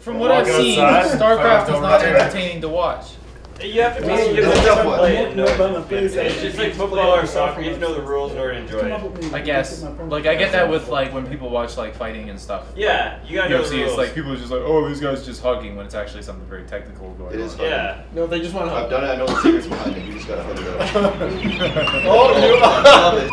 From what I've seen, StarCraft is not entertaining to watch. You have to be. It's just like football or soccer. You have to know the rules in order to enjoy it. I guess. Like I get that with like when people watch like fighting and stuff. Yeah, you gotta know the rules. It's like people are just like, oh, these guys just hugging when it's actually something very technical going on. It is. Yeah. No, they just want to hug. I've done it. I know the secrets behind it. You just gotta hug it out. Oh, you love it.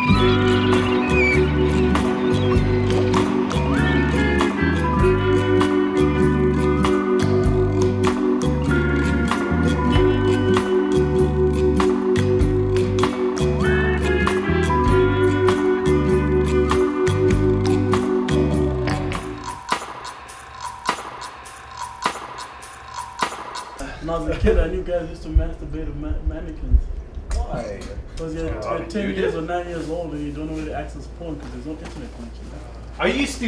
When I was a kid, I knew guys used to masturbate to mannequins. Why? Because you're 10 years or 9 years old and you don't know where to access porn because there's no internet connection. I used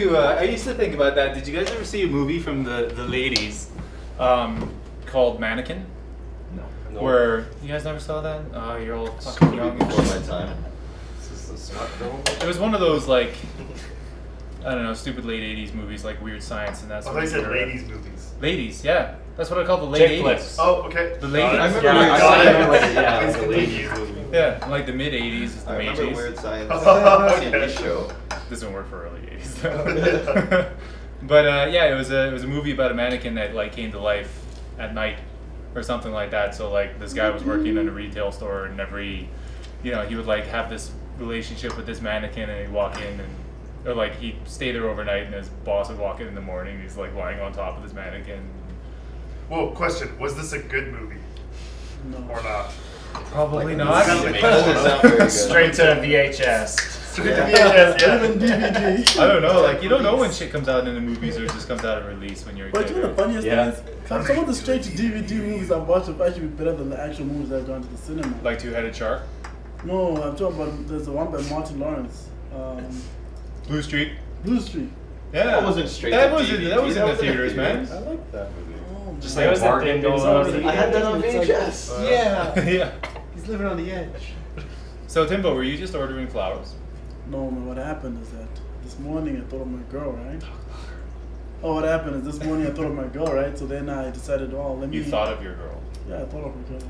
to think about that. Did you guys ever see a movie from the ladies called Mannequin? No. Where you guys never saw that? Oh, you're all fucking young. Before my time. Is this a smart film? It was one of those like I don't know, stupid late 80s movies like Weird Science and that sort of thing. I thought you said ladies movies. Ladies, yeah. That's what I call the late 80s. Oh, okay. The ladies. I remember the ladies movie. Yeah, like the mid 80s is the I remember 80s. Weird Science TV show. Doesn't work for early 80s though. But yeah, it was a movie about a mannequin that like came to life at night or something like that. So like this guy was working in a retail store and he would like have this relationship with this mannequin and he'd walk in or like he'd stay there overnight and his boss would walk in the morning and he's like lying on top of this mannequin. Whoa, question. Was this a good movie? No. Or not? Probably not. Straight to VHS. Straight to VHS, yeah. Even DVD. I don't know, like you don't know when shit comes out in the movies or it just comes out of release when you're a kid. But you know the funniest thing is, some of the straight to DVD movies I've watched have actually been better than the actual movies I've gone to the cinema. Like Two-Headed Shark? No, I'm talking about, there's the one by Martin Lawrence. Blue Street? Blue Street. Yeah. That wasn't straight that to was DVD. That was in the theaters, man. I like that movie. Just like a bargain going on. I had that on VHS. Yeah. Yeah. He's living on the edge. So Timbo, were you just ordering flowers? No, man, what happened is that this morning I thought of my girl, right? Oh, what happened is this morning I thought of my girl, right? So then I decided, let me... You thought of your girl? Yeah, I thought of my girl.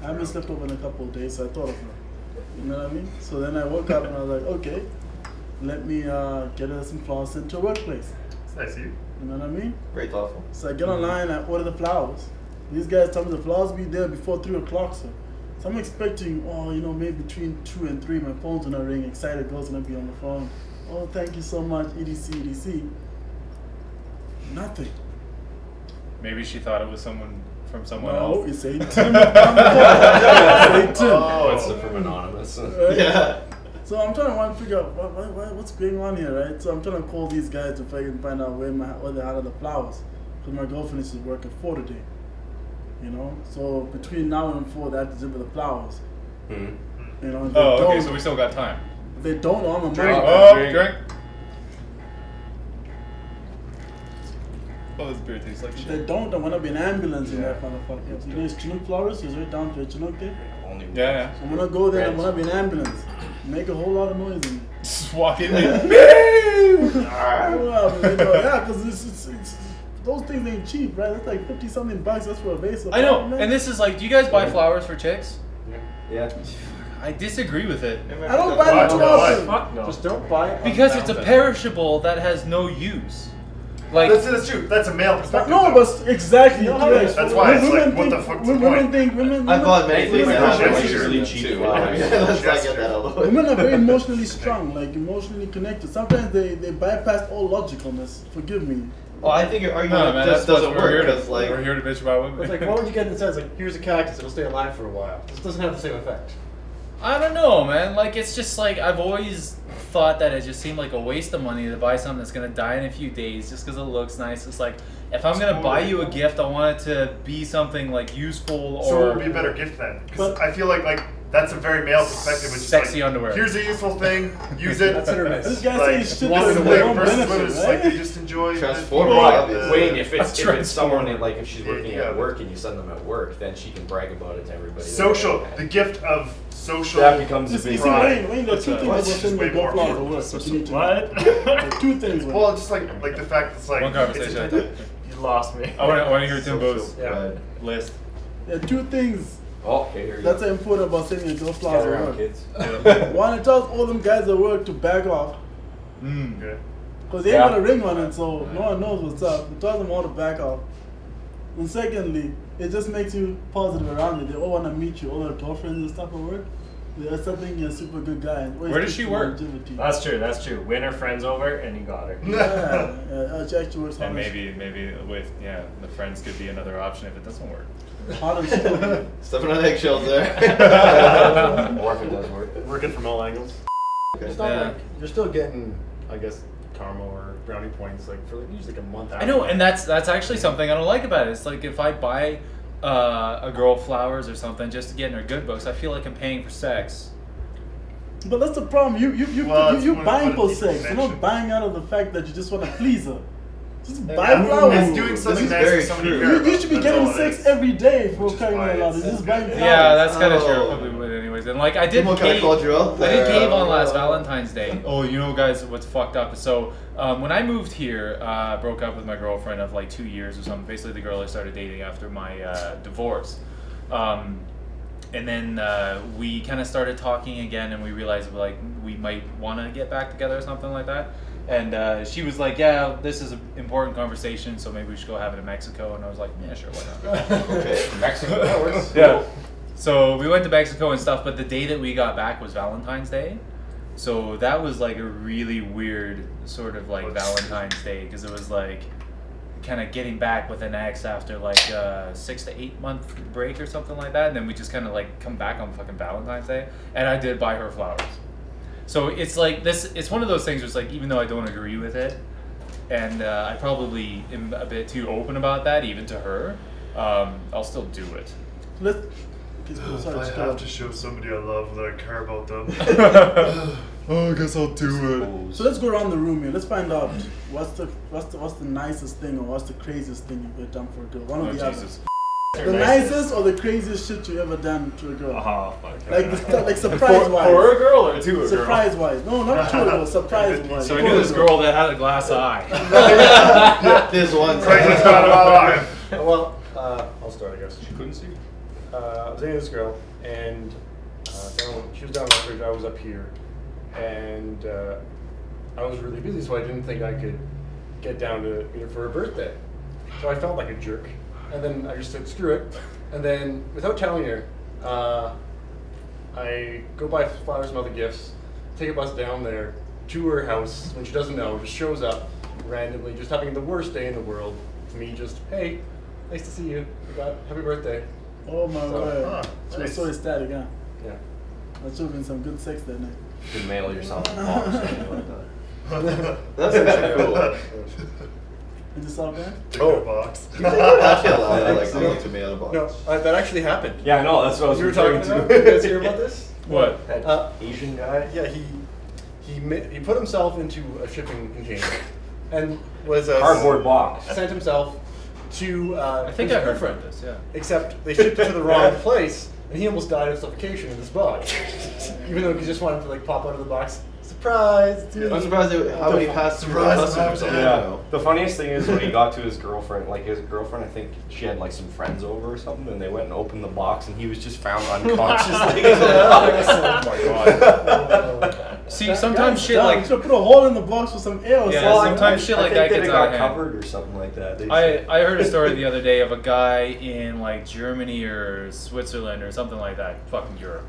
I haven't slept over in a couple of days, so I thought of her. You know what I mean? So then I woke up and I was like, okay, let me get her some flowers sent to her workplace. It's nice of you. You know what I mean? Very thoughtful. So I get online, I order the flowers. These guys tell me the flowers will be there before 3 o'clock, so I'm expecting, maybe between 2 and 3, my phone's gonna ring, excited girl's gonna be on the phone. Oh, thank you so much, EDC, EDC. Nothing. Maybe she thought it was someone from someone No, else. it's saying Tim. It's Tim. Oh, it's from Anonymous. Right? Yeah. So I'm trying to figure out what's going on here, right? So I'm trying to call these guys to find out where the hell are the flowers, because my girlfriend is working 4 today. You know, so between now and 4, they have to deliver the flowers. Mm-hmm. You know. Okay, so we still got time. If they don't, I'm a drink. Drink. Oh, this beer tastes like shit. If they don't, I'm gonna be an ambulance in that motherfucker. You know, it's Chinook flowers. Is right down to a Chinook there. Yeah. So I'm gonna go there. I'm gonna be an ambulance. Make a whole lot of noise in there. Just walk in there. Yeah, because it's those things ain't cheap, right? That's like 50-something bucks just for a vase of I know. flowers, And this is like, do you guys buy flowers for chicks? Yeah. I disagree with it. I don't buy them too often. Fuck no. Just don't buy it. Because it's a perishable that has no use. Like that's true. That's a male perspective. No, but exactly. That's why it's like, what the fuck's the point? Women I bought many things now. That's usually cheap. Let's not get that all the way. Women are very emotionally strong, like emotionally connected. Sometimes they bypass all logicalness. Forgive me. Well, I think your argument man, just doesn't work because we're here to bitch about women. It's like, why would you get in the sense like, here's a cactus, it'll stay alive for a while. This doesn't have the same effect. I don't know, man. Like, it's just like, I've always thought that it just seemed like a waste of money to buy something that's going to die in a few days just because it looks nice. It's like, if I'm going to buy you a gift, I want it to be something, like, useful or... So what would be a better gift then? Because I feel like that's a very male perspective. Which sexy like, underwear. Here's a useful thing. Use it. That's hit or miss. This guy like, says shit walking that's away their own versus benefit, women, it's right? like they just enjoy Transformer. Wayne, if it's someone Transformer. like if she's working at work and you send them at work, then she can brag about it to everybody. Social. The gift of social. That becomes a Just big easy, pride. Wayne, there are 2 things that will send me go flowers at work. But you need to know. What? There are 2 things. Wayne. Well, just like the fact it's like One conversation. you lost me. I want to hear Timbo's Yeah. list. There are 2 things Oh, okay, here you that's go. important about sending your girl flowers Gather at around, work. kids. One, it tells all them guys at work to back off. Okay. Because they ain't got a ring on it, so no one knows what's up. It tells them all to back off. And secondly, it just makes you positive around it. They all want to meet you, all their girlfriends and stuff at work. They're something you're a super good guy. And always Where does keeps she you work? longevity. That's true. Win her friends over, and you got her. Yeah, she actually works hard. And maybe with the friends could be another option if it doesn't work. Hard as shit. Stepping on eggshells there. Or if it does work. Working from all angles. It's not like you're still getting, I guess, karma or brownie points like for usually like a month after. I know, and that's actually something I don't like about it. It's like if I buy a girl flowers or something just to get in her good books, I feel like I'm paying for sex. But that's the problem. Well, You it's buying one for of the sex. You're not mentioned. buying out of the fact that you just want to please her. Just buy Yeah, flowers. it's doing something is nice very for somebody true. you care You about. should be That's getting all it sex is. every day for Which is crying why out loud. it's You're just so buying good. flowers. Yeah, that's kind of true. I Oh. probably would anyways. And like I did People kind of cave, called you out I there. did cave on last Valentine's Day. Oh, you know, guys, what's fucked up? So when I moved here, I broke up with my girlfriend of like 2 years or something. Basically, the girl I started dating after my divorce. And then we kind of started talking again, and we realized like we might want to get back together or something like that. And she was like, "Yeah, this is an important conversation, so maybe we should go have it in Mexico." And I was like, "Yeah, sure, why not?" Okay. Mexico, that works. Yeah. So we went to Mexico and stuff, but the day that we got back was Valentine's Day. So that was like a really weird sort of like Valentine's Day because it was like kind of getting back with an ex after like a 6 to 8 month break or something like that, and then we just kind of like come back on fucking Valentine's Day, and I did buy her flowers. So it's like this. It's one of those things where it's like even though I don't agree with it, and I probably am a bit too open about that even to her, I'll still do it. Let's. Okay, If sorry, I just have to show somebody I love that I care about them. Oh, I guess I'll do it. So let's go around the room here. Let's find out what's the nicest thing or what's the craziest thing you've ever done for a girl. One Oh, of the Jesus. other. The nicest or the craziest shit you ever done to a girl? Oh, fuck. Like surprise wise. For a girl or to a girl? Surprise wise. No, not to a girl. Surprise wise. So I knew this girl that had a glass eye. This one. Craziest time of my life. Well, I'll start, I guess. She couldn't see. I was dating this girl, and she was down in Lethbridge, I was up here, and I was really busy, so I didn't think I could get down to meet her for her birthday. So I felt like a jerk, and then I just said, screw it, and then, without telling her, I go buy flowers and other gifts, take a bus down there to her house when she doesn't know, just shows up randomly, just having the worst day in the world. To me, just, hey, nice to see you, happy birthday. Oh my word. She was nice. so ecstatic, huh? Yeah. That should have been some good sex that night. You can mail yourself a box or something like that. That's actually cool. Is this all good? Take a box. Actually, I like to mail a box. No, that actually happened. Yeah, I know, that's what I was You were talking referring about? You guys hear about this? What? That Asian guy? Yeah, he put himself into a shipping container and was Cardboard box. sent himself to I think his I heard girlfriend. about this, yeah. Except they shipped it to the wrong place, and he almost died of suffocation in this box. Even though he just wanted to like pop out of the box. Surprise! It's me. I'm surprised how many passed through Surprise, customs. surprise. Yeah. The funniest thing is when he got to his girlfriend, I think she had like some friends over or something, and they went and opened the box, and he was just found unconscious. Oh my god. See, sometimes shit You like should put a hole in the box with some air or Yeah, something. sometimes shit like that they gets got out of hand. covered or something like that. They I heard a story the other day of a guy in like Germany or Switzerland or something like that. Fucking Europe.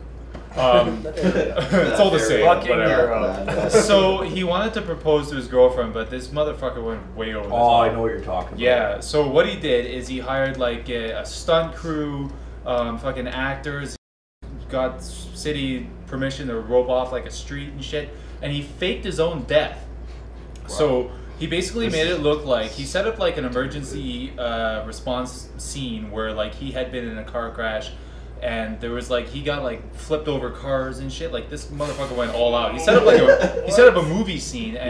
It's all the same. Fucking Whatever. Europe. So he wanted to propose to his girlfriend, but this motherfucker went way over the Oh, I top. know what you're talking about. Yeah. So what he did is he hired like a stunt crew, fucking actors, got city permission to rope off like a street and shit, and he faked his own death. So he basically made it look like he set up like an emergency response scene where like he had been in a car crash. And there was like he got like flipped over cars and shit. Like this motherfucker went all out. He set up a movie scene and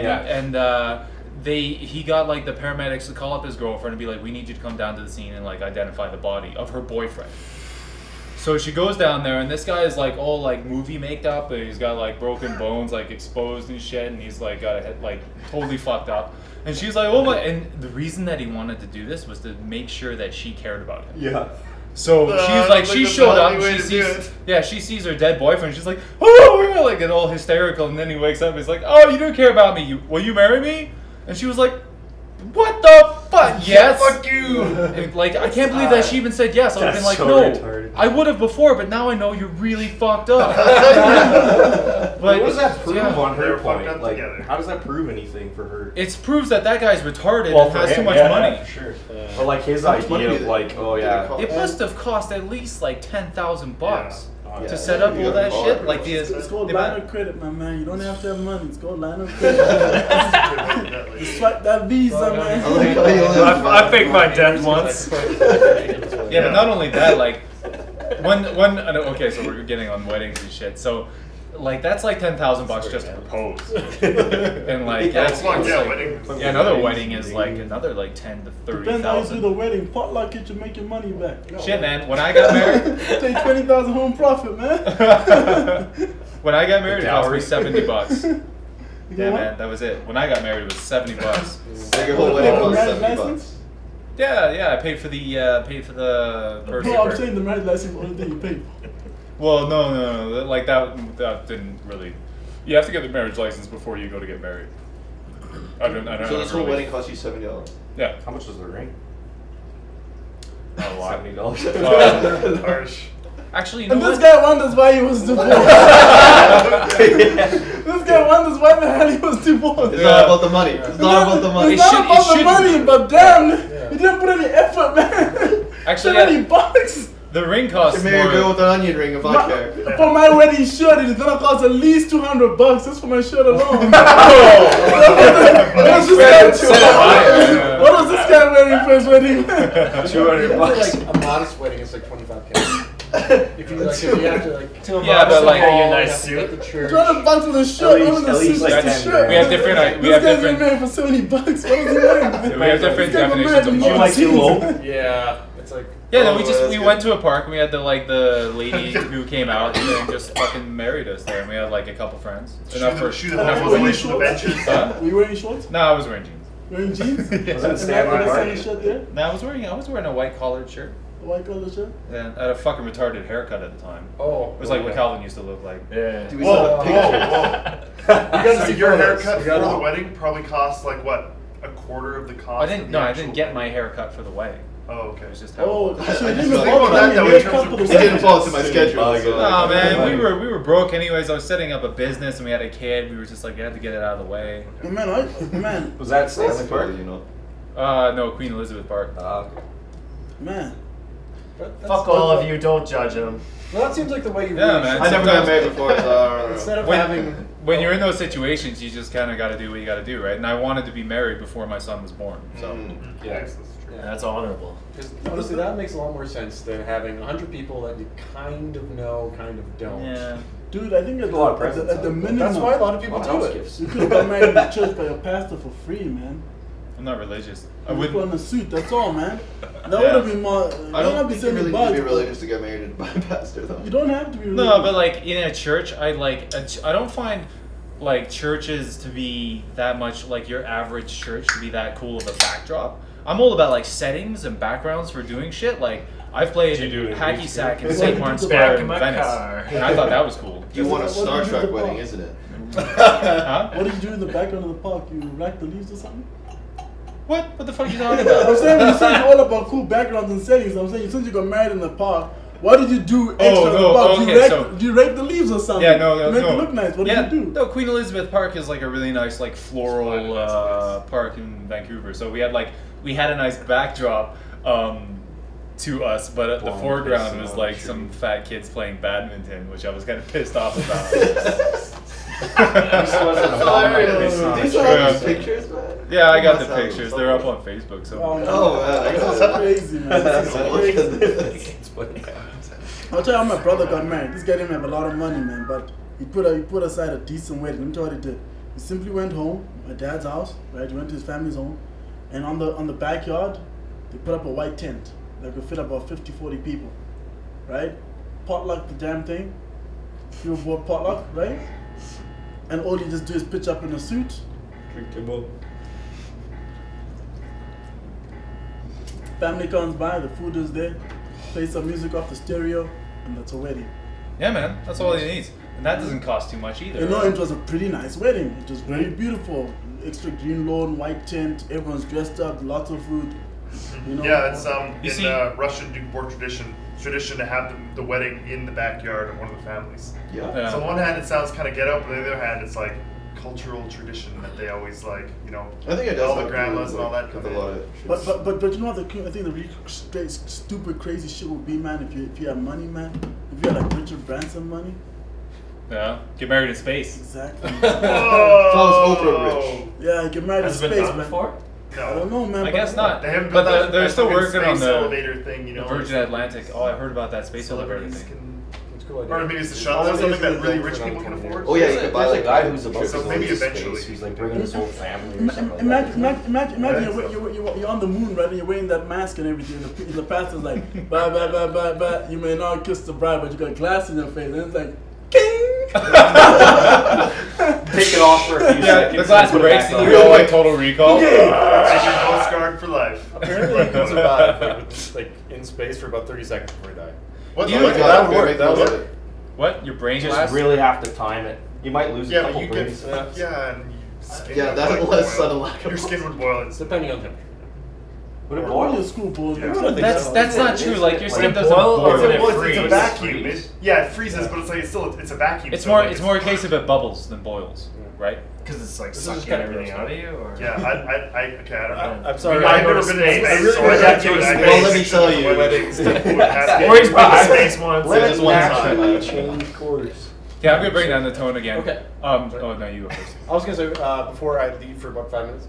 he got like the paramedics to call up his girlfriend and be like, we need you to come down to the scene and like identify the body of her boyfriend. So she goes down there, and this guy is like all like movie makeup, and he's got like broken bones, like exposed and shit, and he's like got a head like totally fucked up. And she's like, oh my! And the reason that he wanted to do this was to make sure that she cared about him. Yeah. So she's like, she showed up, she sees her dead boyfriend, she's like, oh, yeah, like, and all hysterical, and then he wakes up, he's like, oh, you don't care about me, will you marry me? And she was like, what the fuck? Yes. Fuck you. And, like, I can't believe that she even said yes. I would have been like, so no. retarded. I would have before, but now I know you're really fucked up. But what does that prove on They her were fucked point? up Like, together. how does that prove anything for her? It proves that that guy's retarded and for has too him, much yeah, money. for sure. But like his idea of like, oh yeah, It must have cost at least like $10,000 Yeah. to set up You all gotta that call shit. it. Like It's called the line amount- of credit, my man. You don't have to have money. It's called line of credit. Just swipe that Visa, man. I like how you only have I faked my death once. Yeah, but not only that, like okay, so we're getting on weddings and shit. So like that's like $10,000 just to propose. And like that's another wedding is like another like 10 to Depends how you do 30,000. the wedding. Potluck it, you make your money back. Shit, man. When I got married, Take 20,000 home profit, man. when I got married, it cost me Dowry. $70. You Yeah, know man, that was it. When I got married, it was $70. Like your whole wedding Oh, cost marriage $70. license? Yeah, I paid for the person. No, I'm saying the marriage license is the only thing you pay for. Well, no. Like that didn't really. You have to get the marriage license before you go to get married. I don't So this whole really- wedding cost you $70. Yeah. how much was the ring? Not a lot. $70. Harsh. Actually, you know And this what? guy wonders why he was divorced. This guy wonders why the hell he was divorced. It's not about the money. It's not about the money. It's not It about the should money, but damn, he didn't put any effort, man. Actually, $70 the ring You costs marry a more. girl with an onion ring if I care. for my wedding shirt. It's gonna cost at least $200 just for my shirt alone. What was this guy wearing for his wedding? $200. Like a modest wedding, it's like $25K. If you have to like, Yeah, but like Pay a nice suit. the church. $200 for the shirt. At What was the least suit? like The 10 shirt. we have different. We This have guy's been different. married for $70. What was he wearing, man? We have different This guy got definitions of married You in like jeans. elope? Yeah, it's like. Yeah, no, Oh, we that's went good. to a park and we had the lady who came out and then just fucking married us there, and we had like a couple friends. Enough for Shoot the Enough whole for way you to the shorts? benches. Huh? Were you wearing shorts? No, I was wearing jeans. Wearing jeans? Was that And standard that party? shirt there? No, I was wearing a white collared shirt. The white collar shirt? And I had a fucking retarded haircut at the time. Oh. It was like what Calvin used to look like. Yeah. Do we Whoa, still have pictures? whoa. So see your photos. haircut We for gotta- the wedding probably cost like what? A quarter of the cost? I didn't. of the No, I actual didn't get wedding? my hair cut for the wedding. Oh, okay. It was just how. Oh, it was. so you I didn't just even think bother about that, having though, a in haircut terms for of- the It didn't wedding? fall into my schedule. Oh, So. Nah, man, Money. we were broke anyways. I was setting up a business and we had a kid. We were just like, we had to get it out of the way. Man, Was that That's Stanley cool, Park? you know. No, Queen Elizabeth Park. Okay. man. Fuck all of you, don't judge him. Well, that seems like the way you. Yeah, really man. I never got Sometimes- married before, so I don't know. Instead of When- having. When you're in those situations, you just kind of got to do what you got to do, right? And I wanted to be married before my son was born, so. Mm. Yes, that's true. That's honorable. Because honestly, that makes a lot more sense than having 100 people that you kind of know, kind of don't. Yeah. Dude, I think at A lot of the, presents at the out. minimum, That's why a lot of people What do else it. gifts? you could have got married in the church by your pastor for free, man. I'm not religious. I You put wouldn't. on a suit, that's all, man. That Yeah. would have been more. I don't be think you really need to $70, be but religious to get married by a pastor, though. You don't have to be religious. No, but like in a church, I don't find like churches to be that much like your average church to be that cool of a backdrop. I'm all about like settings and backgrounds for doing shit. Like I've played Did you do it in hacky green sack in screen? St. Martin's Back Square in in my Venice, car. and I thought that was cool. You want a What Star did you do Trek with the wedding, Pope? isn't it? Huh? What did you do in the background of the park? You racked the leaves or something? What? What the fuck are you talking I'm about? saying when you say you're all about cool backgrounds and settings, I'm saying since you got married in the park, what did you do extra in the no, park? okay, You raked the leaves or something? Yeah, no, to make no. it look nice. What yeah, did you do? No, Queen Elizabeth Park is like a really nice, like floral park in Vancouver. So we had a nice backdrop to us, but at the Blonde foreground person was on like the some tree. fat kids playing badminton, which I was kind of pissed off about. That's hilarious. Yeah. These are all these pictures, man. Yeah, I got Must the have pictures. them They're up on Facebook. So. Oh, Oh, that's crazy, man. This is Look crazy. at this. I'll tell you how my brother got married. This guy didn't have a lot of money, man, but he put aside a decent wedding. Let me tell you what he did. He simply went home, my dad's house, right? He went to his family's home, and on the backyard, they put up a white tent that could fit about 50, 40 people, right? potluck the damn thing. You were bored potluck, right? And all you just do is pitch up in a suit. Drink Timbo. Family comes by, the food is there. Play some music off the stereo, and that's a wedding. Yeah, man, that's all he needs. And that doesn't cost too much either. You know, it was a pretty nice wedding. It was very beautiful. Extra green lawn, white tent, everyone's dressed up, lots of food. You know? Yeah, it's You in see- Russian Duke tradition to have the wedding in the backyard of one of the families. Yeah. Yeah. So on one hand it sounds kind of ghetto, but on the other hand it's like cultural tradition that they always like, I think it does. all the have to do grandmas and all with, that with come a lot in. of. But you know what? I think the really stupid, crazy shit would be, man. If you have money, man. If you had like Richard Branson money. Yeah, get married in space. Exactly. Sounds Oprah rich. Yeah, you get married Has in it been space, done man. before? I don't know, man. I but- guess not. They haven't But built that- they're that still fucking working on space the elevator thing, you know. Virgin Atlantic. Oh, I heard about that space elevator Celebrities thing. can, It's a cool idea. or maybe it's a shuttle or something that really rich people can afford. Oh yeah, you could buy There's like a guy who's about to So go maybe into eventually. space. He's like bringing his whole family or something Imagine Yeah, you're on the moon, right? And you're wearing that mask and everything. And the pastor's like, bye, bye, bye, bye, bye. You may not kiss the bride, but you got glass in your face. And it's like, king! Take it off for a few Yeah, seconds. the glass and put it breaks back and on. you go like Total Recall. And you're both scarred for life. Apparently, you can survive like in space for about 30 seconds before you die. What's You the know, like that would that? work. That would. What? Your brain You just just really have to time it. You might lose a Yeah, but couple you brains. get and skin Yeah, would, that's like, less boil. sudden lack of Your skin would boil. It's depending on temperature. Would it Your boil? school board. Yeah. That's not true. Like your skin doesn't boil or boil. would it It's a freeze? vacuum. Yeah, it freezes, but it's like it's a vacuum. It's so, more like, it's more a case of it bubbles than boils, right? Because it's like This is sucking kind of everything gross, out of you, or Yeah, I don't know. I'm sorry. I've go never to been in space. space. I really so would I have can't to go to I space. can't Well, let me speak tell to you. weddings that would have to- Orrie's been to space once. Let and it one actually- time. Change course. Yeah, I'm gonna bring down the tone again. Okay. Oh no, you go first. I was gonna say before I leave for about 5 minutes.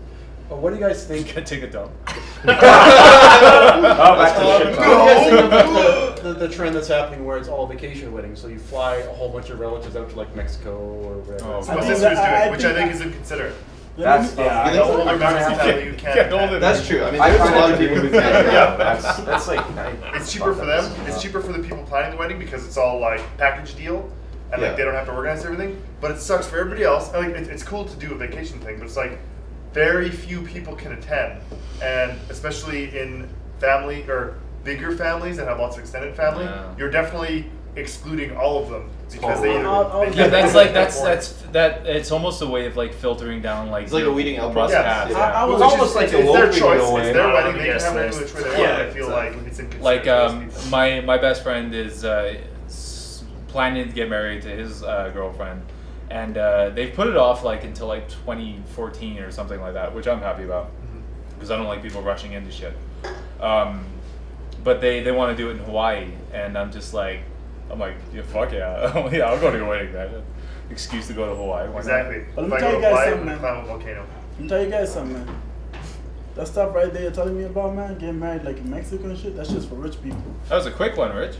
What do you guys think? Can take a dump. Oh, back to the What ship do you guys think talk. about the trend that's happening where it's all vacation weddings? So you fly a whole bunch of relatives out to like Mexico or whatever. Oh. So I my think sister's that- doing, which I think is inconsiderate. That's yeah. I You know. think so? Older family family you can't. Get older. That's true. I mean, I there's a find lot it of to be people who with can't. Yeah. That's like It's cheaper for them. It's cheaper for the people planning the wedding because it's all like package deal, and Yeah. like they don't have to organize everything. But it sucks for everybody else. And, like it's cool to do a vacation thing, but it's like very few people can attend, and especially in family or bigger families that have lots of extended family, Yeah. you're definitely excluding all of them because they either. I'll- they Yeah, Yeah, can't that's afford like it that's anymore. that. It's almost a way of like filtering down like It's like a weeding out must process. haves. Yeah. I was Which is- almost like it's a their eloping choice. in a way. It's their Not wedding. on the They can guest have it list. which way they want. Yeah, I feel like it's inconsiderate. Like to those people. my best friend is planning to get married to his girlfriend, and they've put it off like until like 2014 or something like that, which I'm happy about because I don't like people rushing into shit. But they want to do it in Hawaii, and I'm like, yeah, fuck yeah, yeah, I'll go to your wedding, man. Excuse to go to Hawaii. Why not? Exactly. But let If me I tell go you to guys Hawaii, something, I'm gonna climb a volcano. Let me tell you guys something, man. That stuff right there you're telling me about, man, getting married like in Mexico and shit, that's just for rich people. That was a quick one, Rich.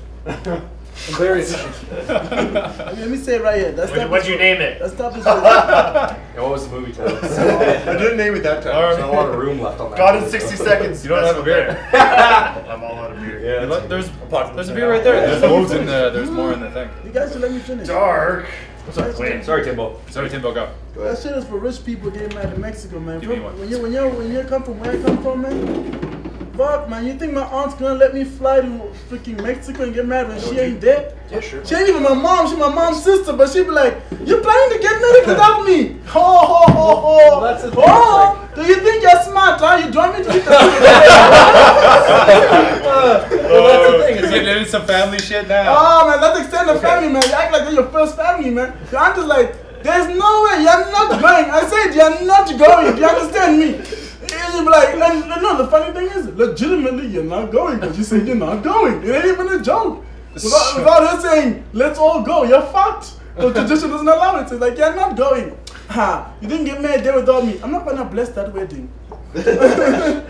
Very Let me say it right here. That stuff What'd is you for- name it? That stuff is for Yeah, what was the movie title? I didn't name it that time. There's not a lot of room left on that. God in 60 seconds. You don't That's have a what beer. they're- I'm all out of beer. Yeah, Look, there's Apocalypse a Now. beer right there. There's loads in the. There's more in the thing. You guys should let me finish. Dark. Wait, Sorry, Timbo. sorry, Timbo, go. That shit is for rich people getting married in Mexico, man. Give me one. When you come from where I come from, man. Fuck, man. You think my aunt's gonna let me fly to freaking Mexico and get married when she ain't there? Yeah, sure. She ain't even my mom. She's my mom's sister, but she be like, "You planning to get married without me?" Ho ho ho ho. Well, that's the thing, Oh, it's do you think you're smart? Huh? You join me to eat the Well, that's the thing. It's Getting like, into some family shit now. Oh man, that's extended family, man. You act like they're your first family, man. Your aunt is like, there's no way, you're not going. I said you're not going. Do you understand me? And you be like, and no, the funny thing is, legitimately, you're not going because you said you're not going. It ain't even a joke. Without her saying, let's all go, you're fucked. The tradition doesn't allow it. So it's like, you're not going. Ha, you didn't get married there without me. I'm not gonna bless that wedding.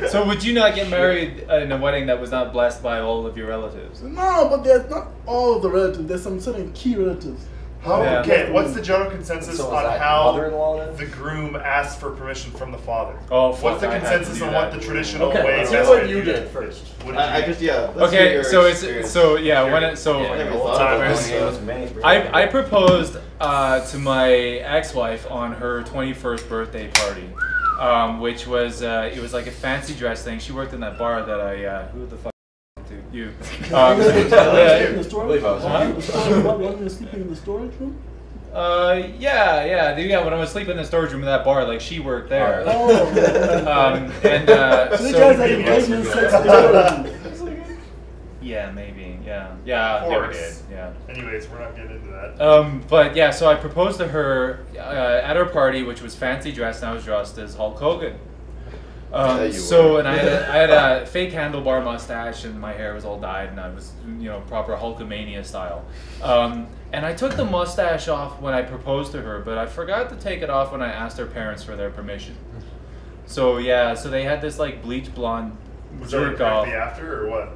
So would you not get married in a wedding that was not blessed by all of your relatives? No, but there's not all of the relatives. There's some certain key relatives. Yeah. Okay, what's the general consensus So is on that how mother-in-law then? the groom asked for permission from the father? Oh, fuck, what's the I had to consensus do on that. what the traditional Okay, way let's is? hear what you did first. What did I you just let's hear Okay, your so it's experience. so yeah. When it, so I never Old thought about timers. this. I proposed to my ex-wife on her 21st birthday party, which was it was like a fancy dress thing. She worked in that bar that I who the fuck to you. In the I storage? believe I was Huh? The storage- what, wasn't you sleeping in the storage room? Yeah. When I was sleeping in the storage room of that bar, like she worked there. Oh. And So you guys had engagement sex in the storage room. yeah, maybe, yeah, yeah, Of we did, course. yeah. Anyways, we're not getting into that. But yeah, so I proposed to her at her party, which was fancy dressed, and I was dressed as Hulk Hogan. Yeah, you So, were. and I had a fake handlebar mustache, and my hair was all dyed, and I was, proper Hulkamania style. And I took the mustache off when I proposed to her, but I forgot to take it off when I asked her parents for their permission. So yeah, so they had this like bleach blonde Was that jerk off. directly after or what?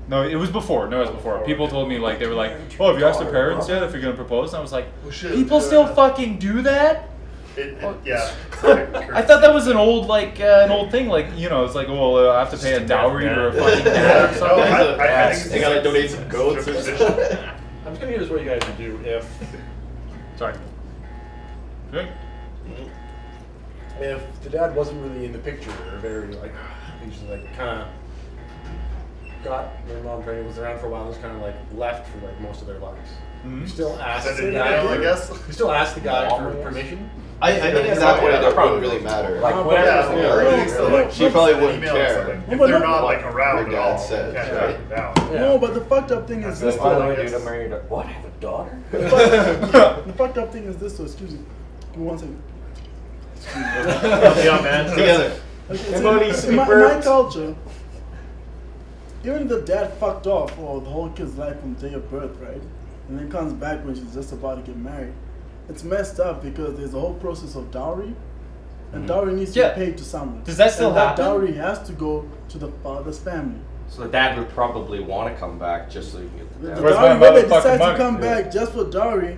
No, it was before. No, it was before. Before. People told me like they were like, "Oh, have you asked their parents yet if you're gonna propose?" And I was like, Oh, shit. "People still fucking do that?" Yeah. I thought that was an old thing. Like it's like, oh, I have to pay a dowry or a fucking dad or No, something. I think They gotta donate some goats or tradition. something. I'm just gonna use what you guys would do if Sorry. Good. the dad wasn't really in the picture or very like he just like kind of got their mom pregnant, was around for a while, and was kind of like left for like most of their lives. You still ask Send the an guy. email, I guess. You still ask the guy for permission. I think at that point it wouldn't really matter. Like, No, whatever. Yeah, Yeah, everything's still like she probably send an wouldn't email or care. something. No, If but they're no- not like Her around at dad all, said, you can't right? track them down. Yeah. No, but the fucked up thing is this. That's By the I way, guess. dude, I'm married. What? I have a daughter? The fucked up thing is this. So excuse me. Give me one second. Yeah, man. Together. Okay, Somebody so in my burped. culture, even the dad fucked off for the whole kid's life from day of birth, right? And then comes back when she's just about to get married. It's messed up because there's a whole process of dowry, and dowry needs to Yeah. be paid to someone. Does that still and that happen? dowry has to go to the father's family. So the dad would probably want to come back just so you can get the The dad. Where's dowry, my whether they motherfucking decide money? to come back just for dowry,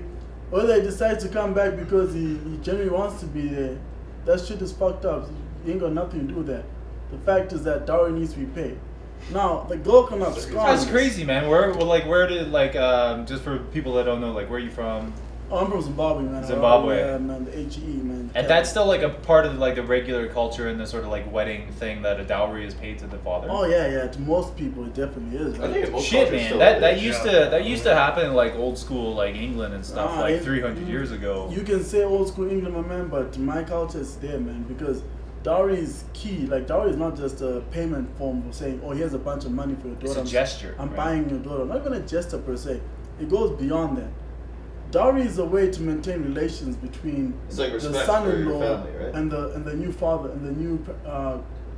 or they decide to come back because he genuinely wants to be there, that shit is fucked up. You ain't got nothing to do with that. The fact is that dowry needs to be paid. Now, the girl cannot scorn That's this. crazy, man. Where did just for people that don't know, like where are you from? Oh, I'm from Zimbabwe, man. Zimbabwe. Yeah, man, the HE, man. And that's still like a part of like the regular culture and the sort of like wedding thing that a dowry is paid to the father. Oh yeah. To most people, it definitely is. I Right? think in most Shit, cultures man, still that is. used to happen in like old school like England and stuff Ah, like it- 300 years ago. You can say old school England, my man, but to my culture, it's there, man, because dowry is key. Like dowry is not just a payment form for saying, "Oh, here's a bunch of money for your daughter." It's a gesture, I'm right? buying your daughter. Not even a gesture per se. It goes beyond that. Dowry is a way to maintain relations between It's like the respect son-in-law for your family, right? and the new father and the new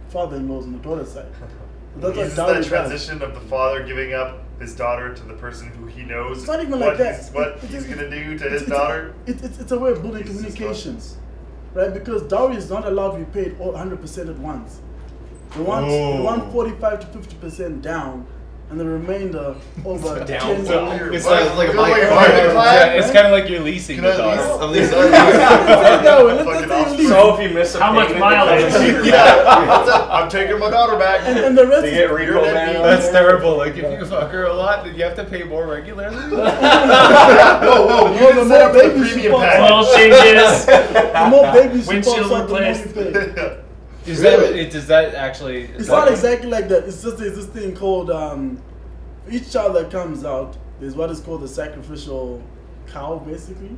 father-in-laws on the daughter's side. So that's Uses what dowry that does. transition of the father giving up his daughter to the person who he knows It's not even what like that. he's, what It- he's it- gonna do to It's- his daughter. It's a way of building Jesus communications, right? Because dowry is not allowed to be paid all 100% at once. They want 45 to 50% down, and the remainder over Down. 10 So years. It's Well, it's like a Feel bike like ride. a class. Yeah, it's kind of like you're leasing Can the I daughter. At least Fucking awesome. So if you miss a How much payment, mileage? I'm taking my daughter back. And the rest They is get You're Recal dead man. meat. That's terrible. Like if you fuck her a lot, then you have to pay more regularly. Whoa, you the didn't set more up the babies you premium want. pack. Oil changes. the more babies you Windshield pops out, the more you replaced. pay. Is Really? does that actually? It's not exactly like that. It's just there's this thing called each child that comes out is what is called the sacrificial cow, basically,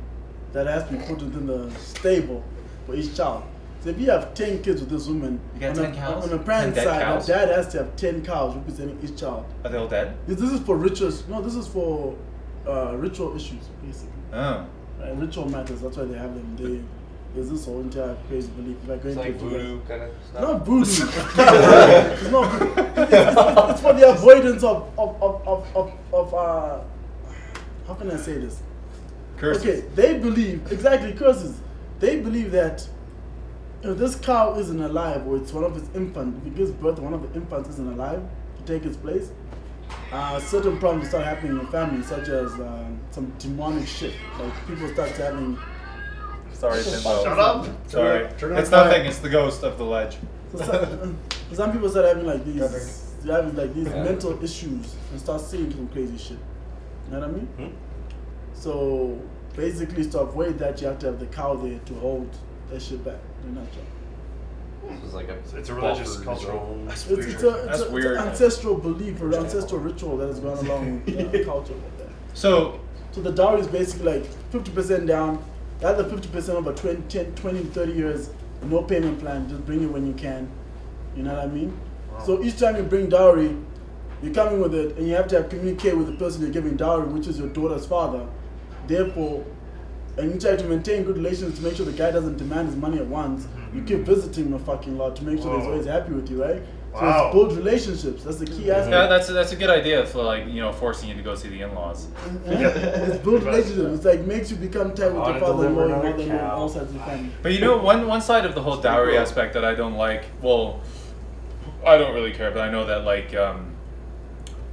that has to be put within the stable for each child. So if you have 10 kids with this woman, You got on 10 cows? on the parent 10 dead side, cows? the dad has to have 10 cows representing each child. Are they all dead? This is for rituals. No, this is for ritual issues, basically. Oh. Right? Ritual matters. That's why they have them. There's this whole entire crazy belief. Like It's going like to voodoo kind of stuff. not voodoo. It's not voodoo. It's for the avoidance of how can I say this? Curses. Okay, they believe exactly curses. They believe that if this cow isn't alive or it's one of its infants, if it gives birth to one of the infants isn't alive to take its place, certain problems start happening in your family, such as some demonic shit. Like people start having. Sorry, Timbo. Shut up. Sorry. Turn on It's fire. nothing. It's the ghost of the ledge. So some people start having like these, they're having like these Yeah. mental issues and start seeing some crazy shit. You know what I mean? Hmm? So basically, to avoid that, you have to have the cow there to hold that shit back. In a nutshell. It's like It's a religious buffer culture. zone. It's That's weird. an ancestral belief or ancestral ritual that has gone along with culture like that. So, So the dowry is basically like 50% down, the other 50% over 20, 30 years, no payment plan, just bring it when you can. You know what I mean? Wow. So each time you bring dowry, you're coming with it and you have to communicate with the person you're giving dowry, which is your daughter's father. Therefore, and you try to maintain good relations to make sure the guy doesn't demand his money at once. You keep visiting him a fucking lot to make sure that he's Whoa. always happy with you, right? So Wow. it's build relationships. That's the key aspect. yeah, that's a good idea for like forcing you to go see the in-laws. It's build relationships. It's like makes you become tight with Wanna your father-in-law, deliver your another mother-in-law, cow. all sides of the family. But one side of the whole dowry aspect that I don't like. Well, I don't really care, but I know that like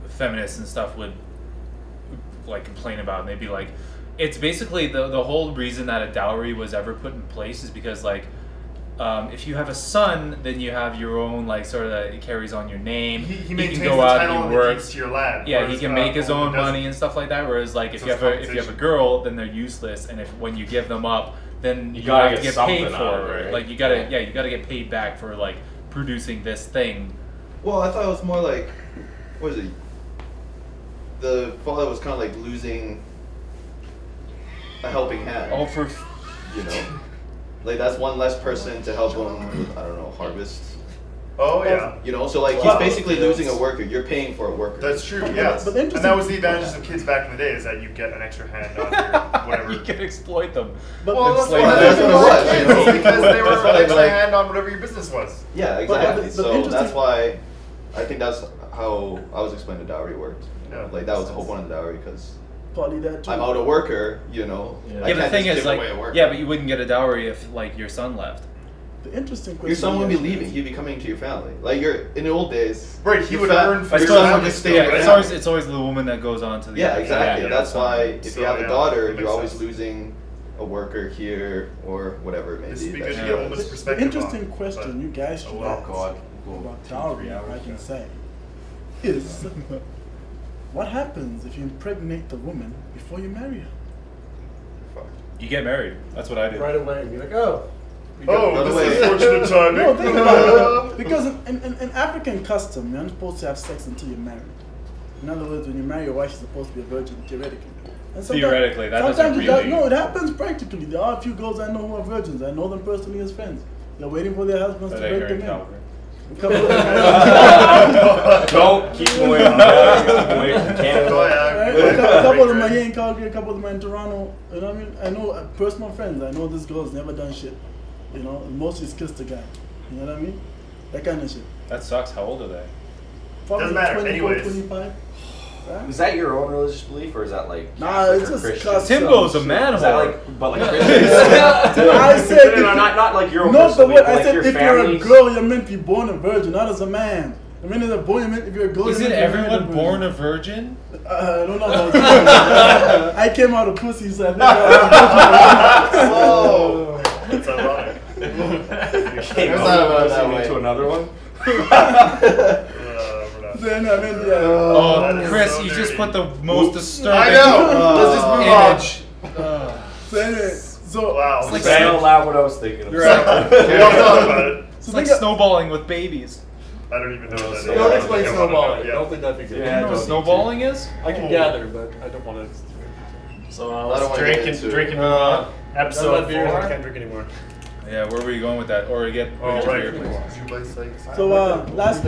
feminists and stuff would like complain about, and they'd be like, it's basically the whole reason that a dowry was ever put in place is because like. If you have a son, then you have your own like sort of it carries on your name. He can maintains go the out title and and he the works. deeds to your land. Yeah, he whereas, can make his a woman own doesn't. money and stuff like that. Whereas like if So you it's have a compensation. girl, then they're useless, and if when you give them up, then you gotta have to get get paid something for out of it, it. right? Like you gotta get paid back for like producing this thing. Well, I thought it was more like, what is it? The father was kind of like losing a helping hand. Oh, for You know, like that's one less person to help him with, I don't know, harvest. Oh yeah. You know, so like he's Well, basically yes. losing a worker. You're paying for a worker. That's true, But- yes. but And interesting- that was the advantages of kids back in the day, is that you get an extra hand on your whatever. you can exploit them. But Well, that's Slave why labor. That's what it was, you know? because they were That's why, an extra like- hand on whatever your business was. Yeah, But- exactly. but So interesting- that's why I think that's how I was explaining the dowry worked. You know? Yeah, Like that was the makes whole sense. point of the dowry because partly that too. I'm out a worker. You know, Yeah. I Yeah, but the can't thing just is give like away a worker. yeah, but you wouldn't get a dowry if like your son left. The interesting question. Your son you would be asked leaving. is- He'd be coming to your family. Like you're in the old days. Right, he your would fa- earn for your your son would family. just stay Yeah, with your it's family. always the woman that goes on to the Yeah, exactly. Yeah, That's why if So, you have a yeah, daughter, that makes you're always sense. losing a worker here or whatever it may This be. would be that good to you get a have. woman's The perspective interesting on, question but- you guys should Oh, wow. ask God. about 2-3 dowry, hours, I can yeah. say, is what happens if you impregnate the woman before you marry her? You get married. That's what I did. Right away and be like, oh. Oh, By the this way- is fortunate timing. No, think about it. Because in African custom, you're not supposed to have sex until you're married. In other words, when you marry your wife, she's supposed to be a virgin, theoretically. And sometimes- Theoretically, that doesn't sometimes it does- really- No, it happens practically. There are a few girls I know who are virgins. I know them personally as friends. They're waiting for their husbands Are to they break here them in in. Calgary? A couple of them, Don't keep them away from that. Keep them away from Oh, Canada. right? yeah. A couple of them are here in Calgary, a couple of them are in Toronto. You know what I mean? I know personal friends. I know this girl's never done shit. You know, and mostly it's kissed a guy. You know what I mean? That kind of shit. That sucks. How old are they? Probably Doesn't matter, 24, anyways. 25. Right? Is that your own religious belief, or is that like Nah, Catholic it's or just Christian? custom. Timbo's a man Is that whore. like, but like Christians? I said, no, not like your own not the personal way belief, but I like said. your If you're a family's. girl, you're meant to be born a virgin, not as a man. I mean, as a boy, you're meant, if you're a girl, Isn't you're meant to be married everyone born a a virgin? virgin. I don't know about that. I came out of pussy, so I think I'm Whoa. That's ironic. Came It's out not about of that pussy way. into another one. We're not. Then I meant, yeah. Oh, that is Chris, so you just dirty. put the most disturbing I know. Let's just move on. image. So anyway, so Wow. It's like Say out loud what I was thinking of. We all talk about it. It's so like think of- snowballing with babies. I don't even know what that is. Don't explain I don't wanna know. snowballing. I Yeah. don't think that'd be good. You Yeah, know what don't need snowballing is? I can Oh. gather, but I don't want to. So I don't let's wanna drink get and into drink it. and move on. None Episode of my beers, I 4. can't drink anymore. Yeah, where were you going with that? Or you get Oh, get right. your beer, please. So last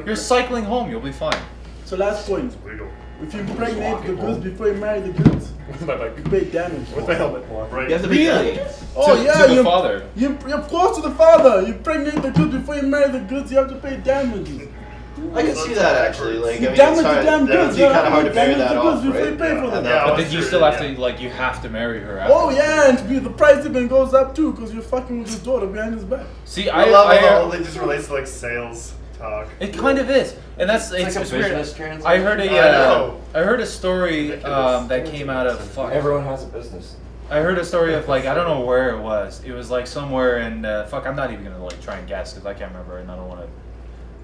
You're cycling home. You'll be fine. so last point. Legal. If you impregnate the goods before you marry the goods, With my bike. you pay damage. With my helmet. Right. You have to be Really? Oh to, yeah, to the father. You of course to the father. You impregnate the goods before you marry the goods. You have to pay damages. I can see that actually. Like, You I mean, damage it's the hard, damn goods. it's kind of hard to bury damage that the off, goods before you right? pay for them. Yeah. But then that's you true, still have yeah. to like you have to marry her. After. Oh yeah, and the price even goes up too because you're fucking with his daughter behind his back. See, I love I how all they just relates to like sales. talk. It kind of is, and that's It's like a weird. business transaction. I heard know. I heard a story Ridiculous. that came out of Everyone has a business. I heard a story of like I don't know where it was. It was like somewhere in I'm not even gonna like try and guess because I can't remember and I don't want to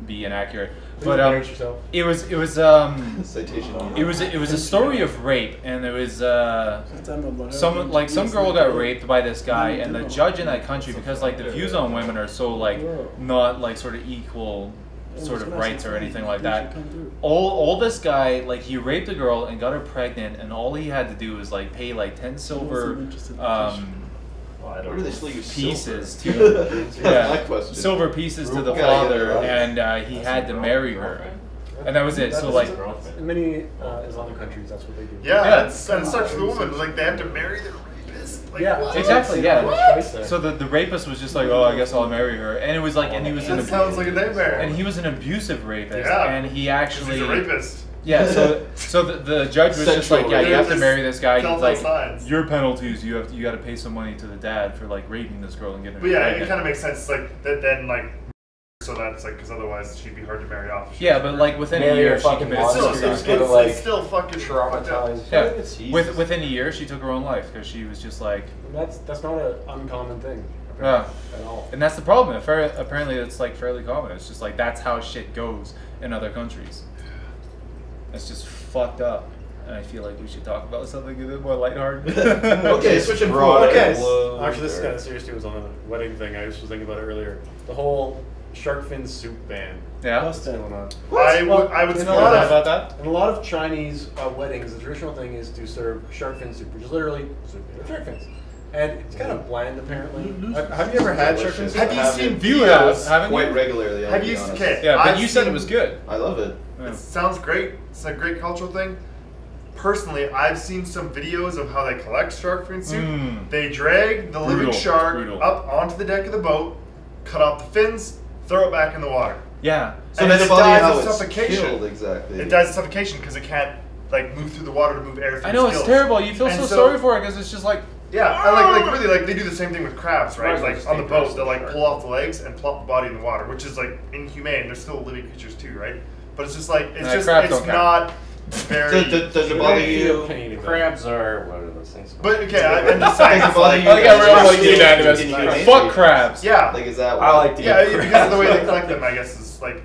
be inaccurate. But yourself. it was Citation. it was a story of rape, and it was some girl got raped by this guy, and the judge in that country, because like the views on women are so like not like sort of equal sort of rights or anything like that. All this guy, like, he raped a girl and got her pregnant, and all he had to do was like pay like 10 silver pieces to My question. silver pieces to the father, and he had to marry her, and that was it. So like, in many Islamic countries, that's what they do. Yeah, and such for the woman. Like they have to marry their rapist. Like, Yeah, what? exactly, yeah. What? So the rapist was just like, oh, I guess I'll marry her, and it was like, and he was That sounds like a nightmare. and he was an abusive rapist, Yeah. and he 'Cause actually he's a rapist. Yeah, so the judge was just like, yeah, you have to marry this guy. He's like, your penalties, you got to pay some money to the dad for like raping this girl and getting her But yeah, pregnant. it kind of makes sense. Like that, then like, so that's like, because otherwise she'd be hard to marry off. Yeah, but like within a year, she committed suicide. It's still fucking traumatized. Yeah, within a year, she took her own life because she was just like. That's not an uncommon thing. Yeah. At all. And that's the problem. Apparently, it's like fairly common. It's just like that's how shit goes in other countries. It's just fucked up, and I feel like we should talk about something a bit more lighthearted. Okay, switching forward. Okay. Actually, this is kind of serious too. It was on the wedding thing. I just was thinking about it earlier. The whole shark fin soup ban. Yeah. What's going on? I would in a support lot that. about that. In a lot of Chinese weddings, the traditional thing is to serve shark fin soup, which is literally soup made of shark fins. And it's kind of bland, apparently. Have you ever had shark fin soup? Have you seen You have, videos? haven't Quite you? regularly. I'll Have be you? honest. Okay. Yeah, but I've you said it seen- was good. I love it. It sounds great. It's a great cultural thing. Personally, I've seen some videos of how they collect shark fin soup. They drag the living Brutal. shark Brutal. up onto the deck of the boat, cut off the fins, throw it back in the water. Yeah. So And that's it about dies how of it's suffocation. killed, exactly. It dies of suffocation because it can't like move through the water to move air through I know its it's gills. terrible. You feel And so sorry for it because it's just like. Yeah, and like really, like they do the same thing with crabs, right? Like on the boat, they'll like pull off the legs and plop the body in the water, which is like inhumane. They're still living creatures too, right? But it's just like it's crabs don't not very. Does it bother you? Crabs are what are those things? But okay, I'm just saying. Does it bother you? I got real like Still unanimous. inhumane? Fuck crabs. Yeah, Like, is that? I like to yeah, eat because of the way they collect them, I guess is like.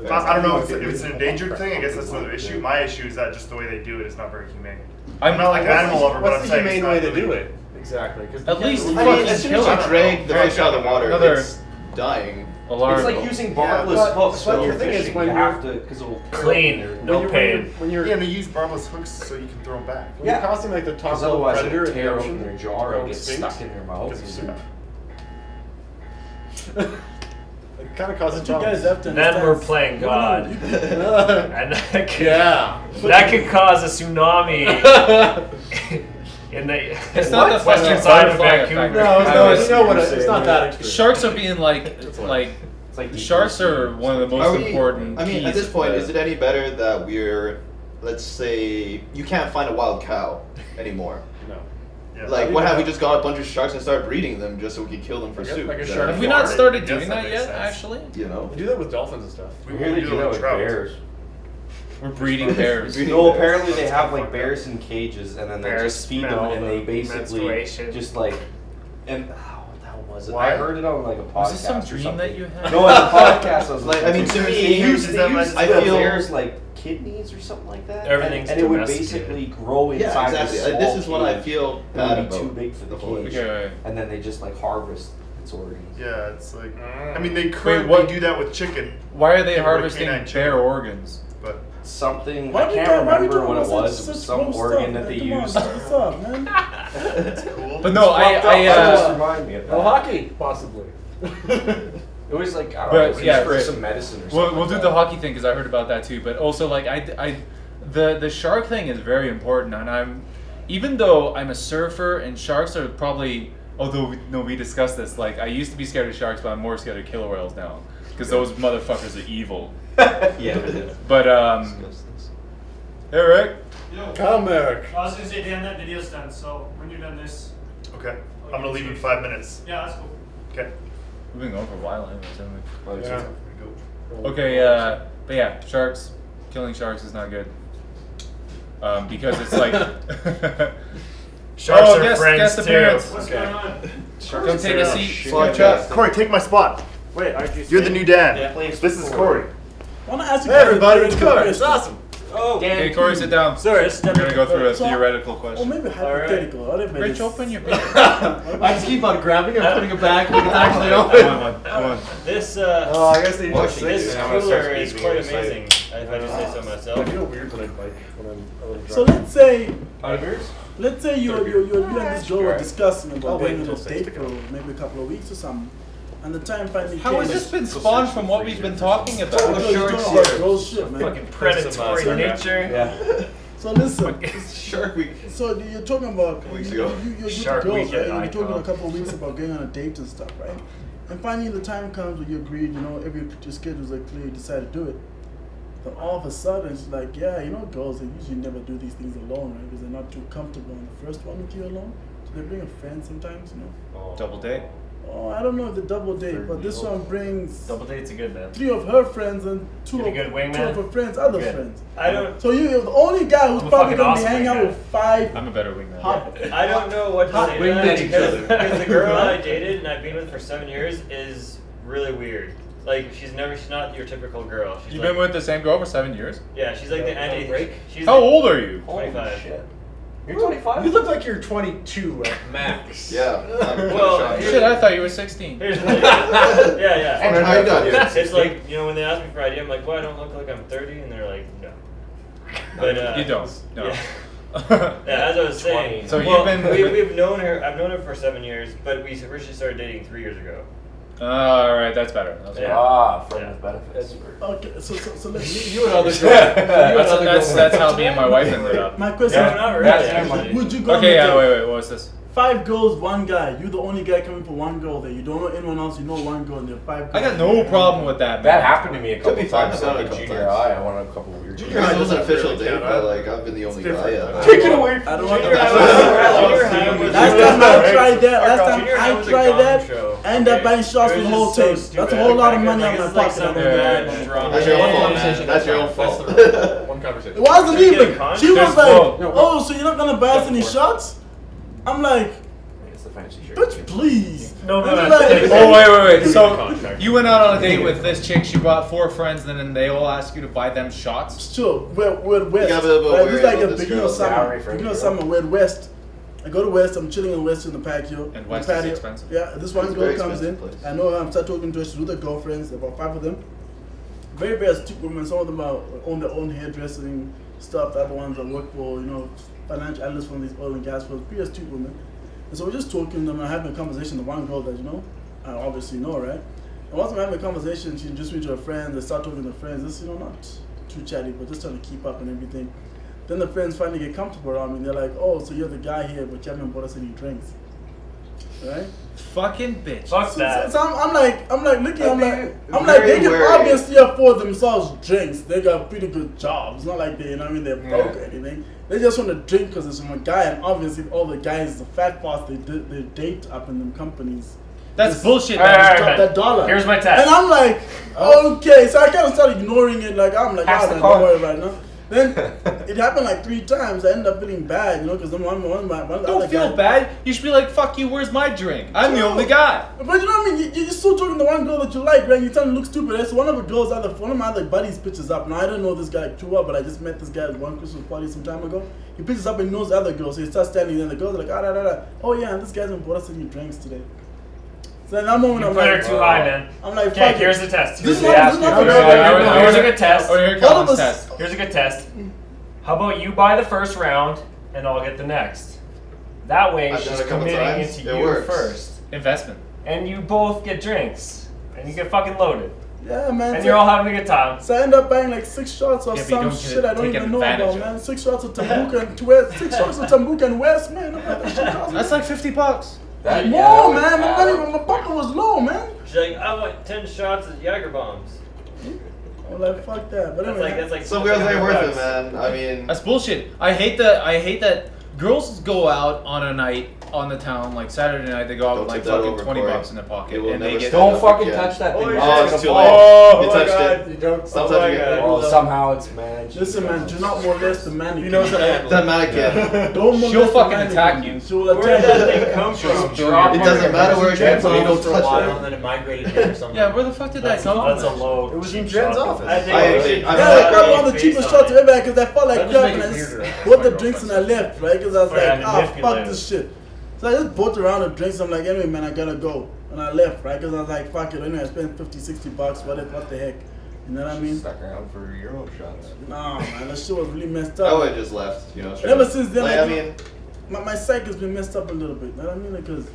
I don't know if it's an endangered thing. I guess that's another issue. My issue is that just the way they do it is not very humane. I'm not like an animal lover, but I'm What's the saying it's humane not way to really- do it? Exactly. At least I mean, fucking as soon kill as it. you drag the fish out of the water, Another- it's dying. Alarm. It's like using Yeah, barbless but- hooks but when you're the thing is fishing. when You you're- have to, because it'll Clean, no pain. When you're Yeah, and they use barbless hooks so you can throw them back. when you're casting like the top Because level otherwise predator it'll in the tear ocean, open their jar and get extinct stuck in your mouth. because of soup. It kind of causes But you guys problems. have to Then understand. we're playing God. No, And that could, Yeah. that could cause a tsunami in the It's not the western fucking side of butterfly Vancouver. effect. No, it's I not, was- you know what? It's not that extreme. Sharks are being like It's like sharks are one of the most Are we- important. I mean, at keys this point, to- is it any better that we're, let's say, you can't find a wild cow anymore? No. Yeah. Like, what have we just got a bunch of sharks and start breeding them just so we can kill them for Like a- soup? like a Is that- shark Have we not Farm. started Yes, doing that that makes yet? sense. Actually, You know? We do that with dolphins and stuff. We We won't really do do it that with with trout. bears. we're breeding bears. Breeding No, bears. apparently they That's have fucked like up. bears in cages, and then they Bears just feed them, smell and they the basically menstruation. just like, and what the hell was it? Why? I heard it on like a podcast Was this some or dream something. that you had? No, on a podcast. I was Like, like, I mean, to me, they use that much- I the feel- bears like kidneys or something like that. Everything's and it would domesticated. basically grow Yeah, inside exactly. the small This is what I cage. feel It bad would be about. too big for the whole cage. Okay. And then they just like harvest its organs. Yeah, it's like. I mean, they currently what- do that with chicken, Why are they Yeah, harvesting canine bear chicken. organs? but Something Why I do you can't talk- why do you remember talk what it about was. such It was gross some stuff, organ man? that they Come on, used. what's up, man? it's cool. But no, Fucked up. I Just remind me of that. Oh, hockey, possibly. It was like I don't But, know, it was yeah, just for right. some medicine or something. We'll like do that. the hockey thing because I heard about that too. But also, like, the shark thing is very important, and even though I'm a surfer and sharks are probably, although we discussed this. Like, I used to be scared of sharks, but I'm more scared of killer whales now because those motherfuckers are evil. Yeah. But hey, Rick. Come, Eric. I was gonna say Dan, that video's done. So when you're done this, Okay, I'm gonna leave in 5 minutes. yeah, that's cool. Okay. We've been going for a while, anyways, haven't we? Well, it's Yeah. just- Okay, but yeah, sharks. Killing sharks is not good. Because it's like. Sharks are guest friends too. appearance. What's going on? Come take a seat. Podcast. Corey, take my spot. Wait, aren't you? You're the new Dan. Yeah. This is Corey. I want to ask you Hey guys a everybody, it's theoretical Corey. It's question. awesome. Oh, Okay, Cory, sit down. sorry, We're gonna go through a So- theoretical Or question. maybe hypothetical. Whatever it Rich, is. open your beer. I just keep on grabbing and putting it back when it's actually Come open. on, come on. This Oh, I guess they Watch this I'm gonna cooler start is speaking quite on the side. amazing. If I just say so I myself. feel weird when I bike when I'm a little drunk. So let's say Beers? you and this girl were discussing about I'll wait being on a until six date to for go. maybe a couple of weeks or something, and the time finally How came. has this been spawned from what we've been talking Because about? you're talking about girl shit, man. Fucking predatory nature. Yeah. So listen. Shark Week. So you're talking about Weeks you're ago. with Shark girls, Week at right? You're talking ICOM. a couple of weeks about going on a date and stuff, right? And finally the time comes when you agreed, every your schedules are clear, you decide to do it. Then all of a sudden it's like, yeah, girls, they usually never do these things alone, right? Because they're not too comfortable on the first one with you alone. So they bring a friend sometimes, Double date? Oh, I don't know if the double date, but this one brings Double dates are good, man. 3 of her friends and two Get a of good wingman? 2 of her friends, other Good. friends. I don't. So you're the only guy who's I'm a probably fucking gonna be awesome hanging out wingman. with 5 I'm a better wingman. hot. I don't know what to Hot say to wingman that each because, other. because the girl I dated and I've been with for 7 years is really weird. Like she's not your typical girl. She's You've like, been with the same girl for 7 years? Yeah, she's like the anti. She's How like old are you? 25. You're 25? You look like you're 22 at max. Yeah. Well, Shit, I thought you were 16. Here's the thing. Yeah. And I got you. It's like when they ask me for ID, I'm like, well, I don't look like I'm 30, and they're like, no. But You don't. No. Yeah. Yeah, as I was saying. So well, you've been- we've known her. I've known her for 7 years, but we originally started dating 3 years ago. Alright, that's better. That's Yeah. better. Ah, friend with benefits. Okay, so let's. You and other girls. That's how me and my wife ended up. My question No, is, not really. That's Actually. would you go on Okay, a yeah, date? wait, what was this? 5 girls, 1 guy. You're the only guy coming for 1 girl there. You don't know anyone else. You know 1 girl, and there are 5 girls. I got no problem with that, man. That happened to me a couple be fun, times. I've done it Like a couple junior times. high, I went on a couple of weird Junior high was an official date, count, but like I've been the only guy. Take it away from I don't want Junior to. high was Last time I tried that, Junior high was a tried gong that, show. I ended up buying shots It for the was whole just so tape. That's stupid. a whole lot of Like, money like, on my it's like pocket. some I'm gonna do bad that. drama. That's your own fault, Yeah. man. That's your own fault. One conversation. It wasn't Did you get even. a con? She was There's like, four. "Oh, so you're not gonna buy us any shots?" I'm like, It's the fancy shirt. "Bitch, please." No, I'm no. like, Oh, wait. So, Contract. you went out on a date with this chick, she brought 4 friends, and then they all asked you to buy them shots? Sure, we're west. You gotta be a bit Right, this is wary like about a this beginning girl. of summer. Dowry friend, Beginning of girl. summer, we're at west. I go to west. I'm chilling in west in the patio. And The West is patio. expensive. Yeah, this one It's a girl very comes in. expensive place. I know her. I'm start talking to her. She's with her girlfriends. About 5 of them. Very, very astute women. Some of them are own their own hairdressing stuff. The other ones are work for financial analysts from these oil and gas firms. Pretty astute women. And so we're just talking to them and having a conversation. The one girl that I obviously know, right? And once I'm having a conversation, she introduced me to her friends. I start talking to her friends. Just not too chatty, but just trying to keep up and everything. Then the friends finally get comfortable around me. They're like, "Oh, so you're the guy here, but you haven't bought us any drinks, right?" Fucking bitch. Fuck So, that. so I'm like looking. I'm like, very they can wary. obviously afford themselves drinks. They got pretty good jobs. It's not like they, they're broke or anything. They just want to drink because it's from a guy, and obviously all the guys, the fat boss, they date up in them companies. That's bullshit, Alright, man. alright. Drop that dollar. Here's my test. And I'm like, okay. So I kind of started ignoring it. Like I'm like, Pass oh, the don't card. worry right now. Then it happened like 3 times. I ended up feeling bad, because then one of the Don't other feel guy, bad. You should be like, fuck you, where's my drink? I'm the only guy. But you know what I mean? You're still talking to one girl that you like, right? You tell me to look stupid. So one of my other buddies pitches up. Now I don't know this guy too well, but I just met this guy at one Christmas party some time ago. He pitches up and knows the other girls. So he starts standing there, and the girls are like, oh yeah, and this guy hasn't bought us any drinks today. So in that moment, You I'm put her like, too high, man. I'm like, Okay, fuck here's it. the test. This Here's is the not- this is not Here's the- here's a good test. Oh, here All comes of us- test. Here's a good test. How about you buy the first round and I'll get the next? That way I've done she's it a couple committing times. into It you works. first. Investment. And you both get drinks. And you get fucking loaded. Yeah, man. And so- you're all having a good time. So I end up buying like 6 shots of Yeah, but you some don't get shit I don't taken even know advantage about, of. man. 6 shots of Tambuca and West. 6 shots of Tambuca and West, man. I'm like, that shit costs me That's like $50. That, more, yeah, man. that would My bucket was low, man. She's like, I want 10 shots of Jager bombs. I'm like, fuck that. But anyway, That's like Some girls ain't worth it, $100. man. I mean, That's bullshit. I hate that girls go out on a night on the town, like Saturday night, they go out with like fucking $20 in their pocket, and they get. Don't fucking touch that thing. Oh, it's too late. Oh, You touched it. You don't. Stop touching it. Oh, somehow it's managed. Listen, man, do not molest the mannequin. You know that. That mannequin. Don't molest She'll the fucking mannequin, attack man. you. She will Where did attack that you. thing come from? It doesn't matter where it came from. You don't for a while, touch and it. then it migrated here or something. Yeah, where the fuck did that come That's a from? low. It was in cheap Jen's shot. office. I think I- we should. I- Yeah, I grabbed one of the cheapest shots of ever because I felt like That crap just and I make it just weirder. bought the drinks and I left, right? Because I was Oh, yeah, like, fuck manipulated. this shit. So I just bought around the drinks. I'm like, anyway, man, I gotta go. And I left, right? Because I was like, fuck it. Anyway, I spent $50-$60. What the heck? You know what I mean? Stuck around for Euro shots. Nah, man, that shit was really messed I up. would have just left, you know. And ever since then, Like, like, I mean, my psyche has been messed up a little bit. You know what I mean? Because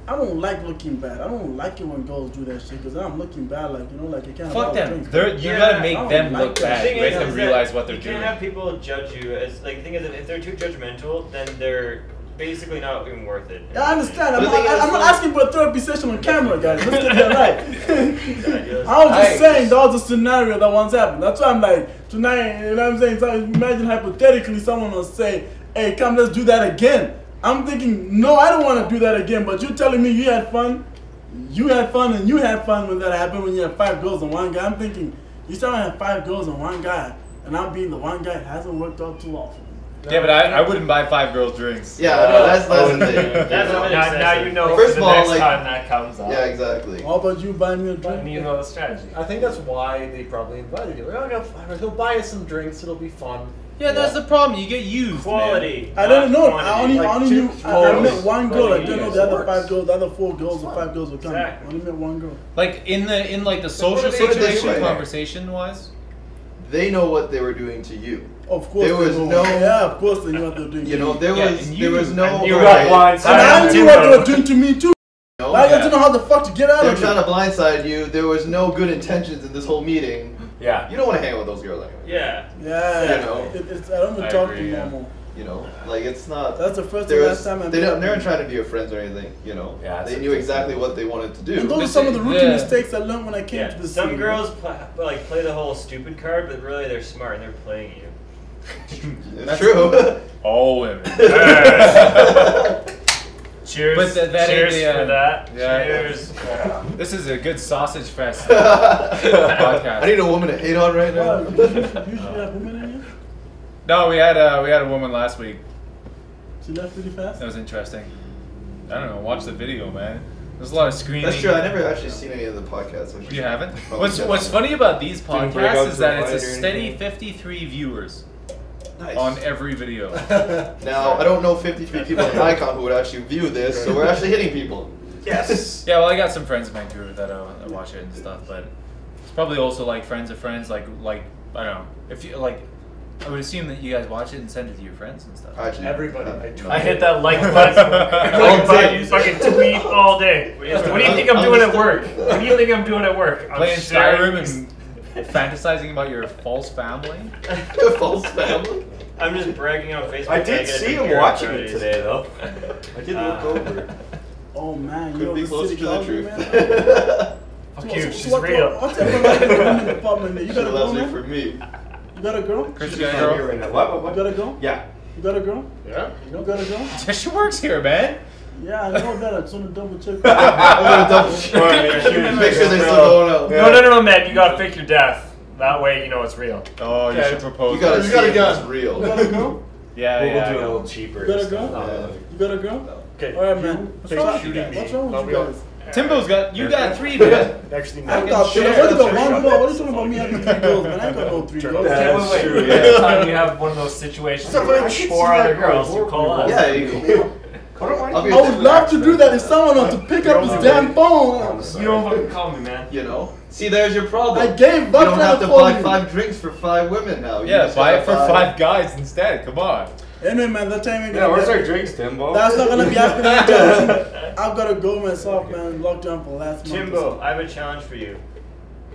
I don't like looking bad. I don't like it when girls do that shit. Because I'm looking bad, like, you know, like, you can't Fuck have them. drinks. You Yeah, gotta I make don't them like look that. bad. thing You make is them that realize what they're you doing. can't have people judge you as like the thing is if they're too judgmental, then they're basically not even worth it. Yeah, I understand. I'm But the thing is, not asking for a therapy session on camera, guys. Let's get that right. I was I- just saying that was a scenario that once happened. That's why I'm like, tonight, you know what I'm saying? So imagine hypothetically someone will say, hey, come, let's do that again. I'm thinking, no, I don't want to do that again. But you're telling me you had fun? You had fun and you had fun when that happened when you had 5 girls and one guy. I'm thinking, you still have 5 girls and one guy. And I'm being the one guy. It hasn't worked out too often. Yeah, but I wouldn't buy 5 girls drinks. yeah, no, that's the thing. That's you know? what it is. Now you know First for of the all, next like- time that comes up. Yeah, exactly. How about you buying me a drink? And you know the strategy. I think that's why they probably invited you. Like, he'll buy us some drinks. It'll be fun. Yeah, that's the problem. You get used. Quality. I don't know. not I only quantity. knew. I met one girl. I didn't know the other Works. 5 girls. The other 4 girls or 5 girls were coming. Exactly. I only met one girl. Like in the social put it this situation, way. conversation wise. They know what they were doing to you. Of course, There they was know. no- Yeah, of course they knew what they were doing. You know, there Yeah, was and there you- was no. and you okay, got blindsided. and I on knew what they Timbo. were doing to me too. no, I yeah. didn't know how the fuck to get out They're of trying it. to blindside you. There was no good intentions in this whole meeting. Yeah. You don't want to hang out with those girls anyway. Yeah. Yeah, You know. it's, I don't even I talk agree, to you yeah. no more. You know, like it's not. That's the first There and was, last time I they met don't, they're them. not trying to be your friends or anything. You know, Yeah, it's they a knew different exactly thing. what they wanted to And do. those are This some is- of the rookie yeah. mistakes I learned when I came to Yeah. the Some city. girls play the whole stupid card, but really they're smart and they're playing you. It's true. All women. Cheers. But that ain't Cheers the, for that. Yeah. Cheers. This is a good sausage fest podcast. I need a woman to hate on right now. Wow, usually have women in here? No, we had a woman last week. She left really fast? That was interesting. I don't know. Watch the video, man. There's a lot of screaming. That's true. I never actually seen any of the podcasts. I should You haven't? probably What's get What's on funny about these Didn't break out podcasts is to that a it's a fight or steady anything? 53 viewers it. Nice. on every video. Now I don't know 53 people in Icon who would actually view this, so we're actually hitting people. Yes. Yeah, well, I got some friends in Vancouver that watch it and stuff, but it's probably also like friends of friends. Like I don't know. If you like, I would assume that you guys watch it and send it to your friends and stuff. Actually, Everybody. I hit that like button. Like button. Fucking tweet all day. What do you think I'm doing at work? What do you think I'm doing at work? I'm Playing sharing- Skyrim and fantasizing about your false family. false family. I'm just bragging on Facebook. I that did get to see take him care of watching it Fridays. today, though. I did look over. Oh man, you Could know be the closer city to the calls me, truth. man. Fuck you, she's what- real. What's up with the women department there? You She got a girl, loves it man? for me. You got a girl? Chris, you She's got a not girl? here right now. What? You got a girl? Yeah. You got a girl? Yeah. You got a girl? Yeah, she works here, man. Yeah, I know that. I just want to double check. I'm gonna double check. Make sure they're still going out. No, man. You gotta fake your death. That way, you know it's real. Oh, you Okay. should propose. You gotta that. see got a if gun. it's real. You got a girl? Yeah, We'll yeah. do it a little cheaper. You got a and girl? stuff. Yeah. You got a girl? Okay. Alright, man. What's Take wrong shooting me. What's wrong No, with we you all- guys? Timbo's got you got 3, man. Actually, I no. got three. share. What about one girl? What are you talking about me having 3 girls, man? I ain't got no 3 girls. That's Okay, wait. true, yeah. Next time you have one of those situations So, where I there's should 4 see other that girls, girl. you call us. Yeah, you I'll be I would love to do that if someone wants to pick up his damn phone. You don't fucking call me, man. You know. See, there's your problem. I gave You Buck don't have to call buy you. 5 drinks for 5 women now. You Yeah, just buy gotta it for buy- 5 guys instead. Come on. Anyway, man, that time Yeah, where's our drinks, Timbo? That's not gonna be happening again. I've gotta go myself, man. Locked down for last month. Timbo, I have a challenge for you.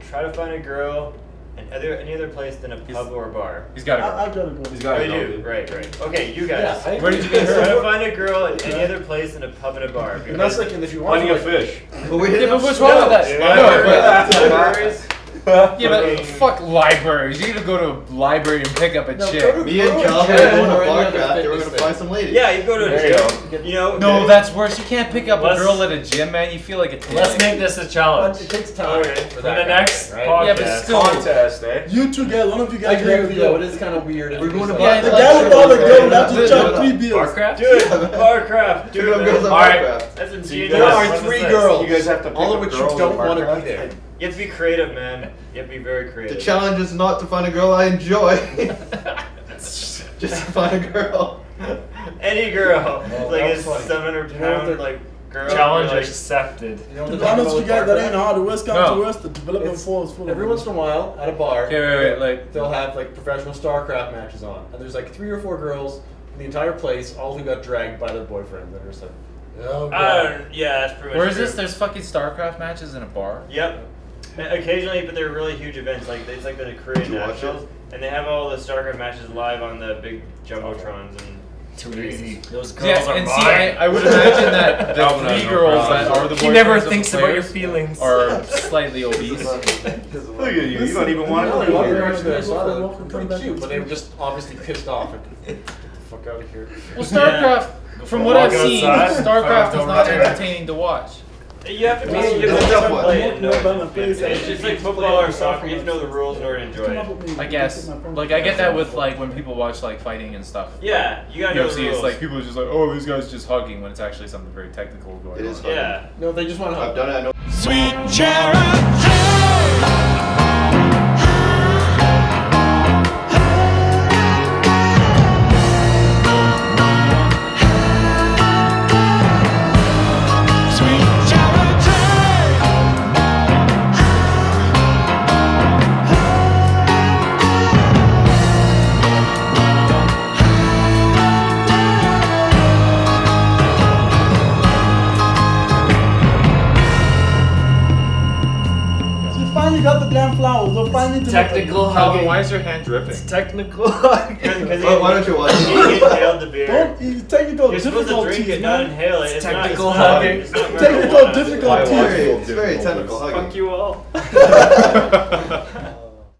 Try to find a girl in any other place than a pub or bar. He's got I've to go. gotta go. He's Oh, got you to do? go. Right. Okay, you guys. Yeah, Where did you get Try to her? find a girl in any other place than a pub and a bar. And that's like, and if you want Finding to, a fish. But we're Yeah, hitting but up what's wrong with that? Yeah. No, but- Bars, Yeah, but fuck libraries. You need to go to a library and pick up a chick. Me and Calvin are going to Barcraft. We're going to find some ladies. Yeah, you go to a gym. You know. No, that's worse. You can't pick up a girl at a gym, man. You feel like a Let's make this a challenge. It takes time. For the next podcast. Yeah, but still. Contest, eh? You two guys, one of you I guys. agree with you, it is kind of weird. We're going to Yeah, The Barcraft. guy with all the girls have to chug 3 bills. Barcraft? Do it. Barcraft. Two Do it. girls on Alright. Barcraft. That's So insane. you There guys- are what 3 is this? girls, You guys have to pick all of up which you girls don't in want to Barcraft? be there. You have to be creative, man. You have to be very The creative. challenge is not to find a girl I enjoy. Just to find a girl. Any girl. Oh, Like that a was funny. 700 You know what pound they're- like girl. Challenge like, accepted. You know what To the be honest with you guys, that ain't hard. hard. The worst comes No. to worst, the development It's force full of every once in a while at a bar. Okay, wait, like. They'll have like professional StarCraft matches on, and there's like 3 or 4 girls in the entire place, all who got dragged by their boyfriends. They're just like, oh god. yeah, that's pretty much Where is true. this? There's fucking StarCraft matches in a bar? Yep. Occasionally, but they're really huge events. Like it's like the Korean Did you watch Nationals, and they have all the StarCraft matches live on the big jumbotrons and. Too easy. Those girls Yeah, are and mine. see, I would imagine that the Calvin has 3 no girls problem. that are the He never boyfriends of the thinks about your players feelings. are slightly obese. Look at you. You don't even want No, to a lot be of here. girls that I saw that Welcome, were come pretty back cute, to but they were the just obviously pissed off. Like, get the fuck out of here. Well, StarCraft, from what I've Walk seen, outside, StarCraft don't is not return. entertaining to watch. You have to be. That's You have a to tough know one. play it. No, no, no, It's just like football or soccer. You have to know the rules in order to enjoy it. I guess. Like, I get that with, like, when people watch, like, fighting and stuff. Yeah, you gotta know the UFC, rules. it's like, people are just like, oh, these guys just hugging, when it's actually something very technical going It on. is Yeah. No, they just want to I've done it. I know. Sweet Charity. Sweet Charity. You finally got the damn flowers. They'll finally deliver. Technical Calvin, hugging. why is your hand dripping? It's technical Because Why don't you watch it? you inhaled the beer. Don't you technical You're supposed to drink difficulties, it, not man. inhale it. It's technical not, hugging. It's not Technical marijuana. difficulties. It's very technical. Fuck you all.